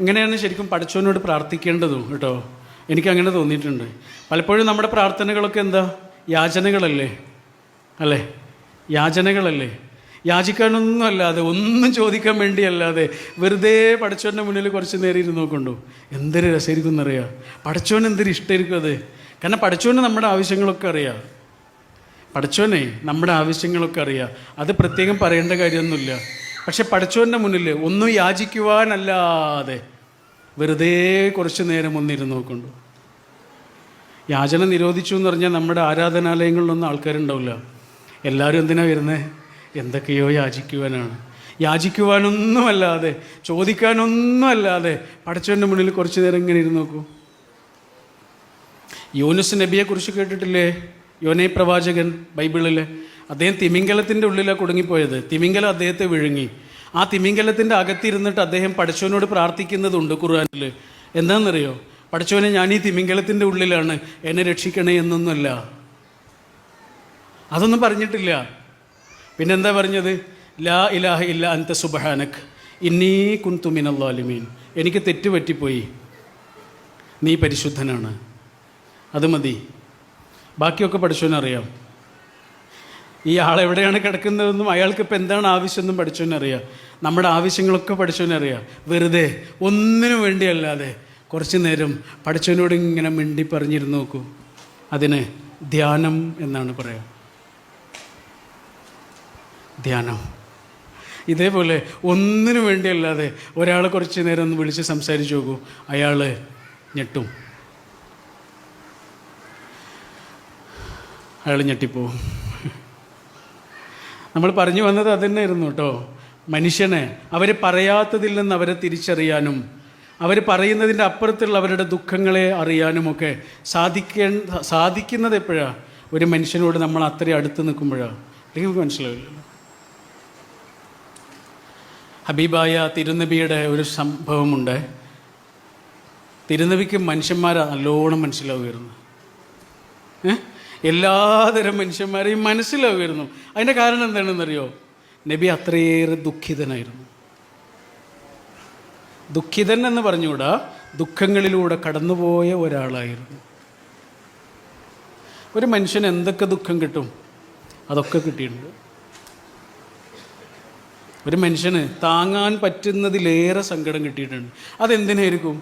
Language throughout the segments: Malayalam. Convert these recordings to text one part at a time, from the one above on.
ഇങ്ങനെയാണ് ശരിക്കും പടച്ചവനോട് പ്രാർത്ഥിക്കേണ്ടതും കേട്ടോ. എനിക്കങ്ങനെ തോന്നിയിട്ടുണ്ട്. പലപ്പോഴും നമ്മുടെ പ്രാർത്ഥനകളൊക്കെ എന്താ? യാചനകളല്ലേ? അല്ലേ? യാചനകളല്ലേ? യാചിക്കാനൊന്നും അല്ലാതെ, ഒന്നും ചോദിക്കാൻ വേണ്ടിയല്ലാതെ വെറുതെ പടച്ചവൻ്റെ മുന്നിൽ കുറച്ച് നേരം ഇരുന്ന് നോക്കണ്ടോ, എന്തൊരു രസമായിരിക്കും എന്നറിയാം. പടച്ചവന് എന്തൊരു ഇഷ്ടമായിരിക്കും അത്. കാരണം പടച്ചവന് നമ്മുടെ ആവശ്യങ്ങളൊക്കെ അറിയാം. പടച്ചവനെ നമ്മുടെ ആവശ്യങ്ങളൊക്കെ അറിയാം. അത് പ്രത്യേകം പറയേണ്ട കാര്യമൊന്നുമില്ല. പക്ഷെ പടച്ചവൻ്റെ മുന്നിൽ ഒന്നും യാചിക്കുവാനല്ലാതെ വെറുതെ കുറച്ച് നേരം ഒന്നിരുന്ന് നോക്കണ്ടു. യാചന നിരോധിച്ചു എന്ന് പറഞ്ഞാൽ നമ്മുടെ ആരാധനാലയങ്ങളിലൊന്നും ആൾക്കാരുണ്ടാവില്ല. എല്ലാവരും എന്തിനാണ് വരുന്നത്? എന്തൊക്കെയോ യാചിക്കുവാനാണ്. യാചിക്കുവാനൊന്നുമല്ലാതെ, ചോദിക്കാനൊന്നുമല്ലാതെ പടച്ചവൻ്റെ മുന്നിൽ കുറച്ച് നേരം ഇങ്ങനെ ഇരുന്ന് നോക്കൂ. യൂനുസ് നബിയെക്കുറിച്ച് കേട്ടിട്ടില്ലേ? യോനേ പ്രവാചകൻ ബൈബിളിൽ. അദ്ദേഹം തിമിംഗലത്തിൻ്റെ ഉള്ളിലാണ് കുടുങ്ങിപ്പോയത്. തിമിംഗലം അദ്ദേഹത്തെ വിഴുങ്ങി. ആ തിമിംഗലത്തിൻ്റെ അകത്തിരുന്നിട്ട് അദ്ദേഹം പടച്ചവനോട് പ്രാർത്ഥിക്കുന്നതുണ്ട് ഖുർആനിൽ. എന്താണെന്നറിയോ? പടച്ചവനെ, ഞാൻ ഈ തിമിംഗലത്തിൻ്റെ ഉള്ളിലാണ്, എന്നെ രക്ഷിക്കണേ എന്നൊന്നുമല്ല. അതൊന്നും പറഞ്ഞിട്ടില്ല. പിന്നെന്താ പറഞ്ഞത്? ലാ ഇലാഹ ഇല്ല അൻത സുബ്ഹാനക് ഇന്നീ കുൻതു മിനൽ ളാലിമീൻ. എനിക്ക് തെറ്റ് പറ്റിപ്പോയി, നീ പരിശുദ്ധനാണ്. അത് മതി. ബാക്കിയൊക്കെ പഠിച്ചവനറിയാം. ഈ ആളെവിടെയാണ് കിടക്കുന്നതെന്നും അയാൾക്ക് ഇപ്പം എന്താണ് ആവശ്യമെന്നും പഠിച്ചവനറിയാം. നമ്മുടെ ആവശ്യങ്ങളൊക്കെ പഠിച്ചവനറിയാം. വെറുതെ ഒന്നിനു വേണ്ടിയല്ലാതെ കുറച്ച് നേരം പഠിച്ചവനോട് ഇങ്ങനെ മിണ്ടി പറഞ്ഞിരുന്ന് നോക്കൂ. അതിന് ധ്യാനം എന്നാണ് പറയുക. ധ്യാനം. ഇതേപോലെ ഒന്നിനു വേണ്ടിയല്ലാതെ ഒരാൾ കുറച്ച് നേരം ഒന്ന് വിളിച്ച് സംസാരിച്ച് നോക്കൂ, അയാൾ ഞെട്ടും. അയാൾ ഞെട്ടിപ്പോവും. നമ്മൾ പറഞ്ഞു വന്നത് അതുതന്നെയായിരുന്നു കേട്ടോ. മനുഷ്യനെ അവർ പറയാത്തതിൽ നിന്ന് അവരെ തിരിച്ചറിയാനും അവർ പറയുന്നതിൻ്റെ അപ്പുറത്തുള്ള അവരുടെ ദുഃഖങ്ങളെ അറിയാനുമൊക്കെ സാധിക്കുന്നത് എപ്പോഴാണ്? ഒരു മനുഷ്യനോട് നമ്മൾ അത്രയും അടുത്ത് നിൽക്കുമ്പോഴാണ്. അല്ലെങ്കിൽ നമുക്ക് മനസ്സിലാവില്ലല്ലോ. ഹബീബായ തിരുനബിയുടെ ഒരു സംഭവമുണ്ട്. തിരുനബിക്ക് മനുഷ്യന്മാരെ നല്ലോണം മനസ്സിലാവുമായിരുന്നു. എല്ലാതരം മനുഷ്യന്മാരെയും മനസ്സിലാവുമായിരുന്നു. അതിൻ്റെ കാരണം എന്താണെന്നറിയോ? നബി അത്രയേറെ ദുഃഖിതനായിരുന്നു. ദുഃഖിതൻ എന്ന് പറഞ്ഞുകൂടാ, ദുഃഖങ്ങളിലൂടെ കടന്നുപോയ ഒരാളായിരുന്നു. ഒരു മനുഷ്യന് എന്തൊക്കെ ദുഃഖം കിട്ടും അതൊക്കെ കിട്ടിയിട്ടുണ്ട്. ഒരു മനുഷ്യന് താങ്ങാൻ പറ്റുന്നതിലേറെ സങ്കടം കിട്ടിയിട്ടുണ്ട്. അതെന്തിനായിരിക്കും?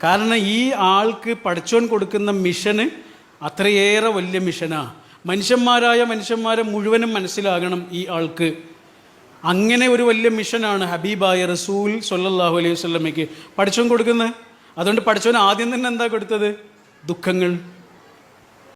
കാരണം ഈ ആൾക്ക് പടച്ചോൻ കൊടുക്കുന്ന മിഷന് അത്രയേറെ വലിയ മിഷനാണ്. മനുഷ്യന്മാരെ മുഴുവനും മനസ്സിലാകണം ഈ ആൾക്ക്. അങ്ങനെ ഒരു വലിയ മിഷനാണ് ഹബീബായ റസൂൽ സ്വല്ലല്ലാഹു അലൈഹി വസല്ലമയ്ക്ക് പടച്ചോൻ കൊടുക്കുന്നത്. അതുകൊണ്ട് പടച്ചോൻ ആദ്യം തന്നെ എന്താ കൊടുത്തത്? ദുഃഖങ്ങൾ.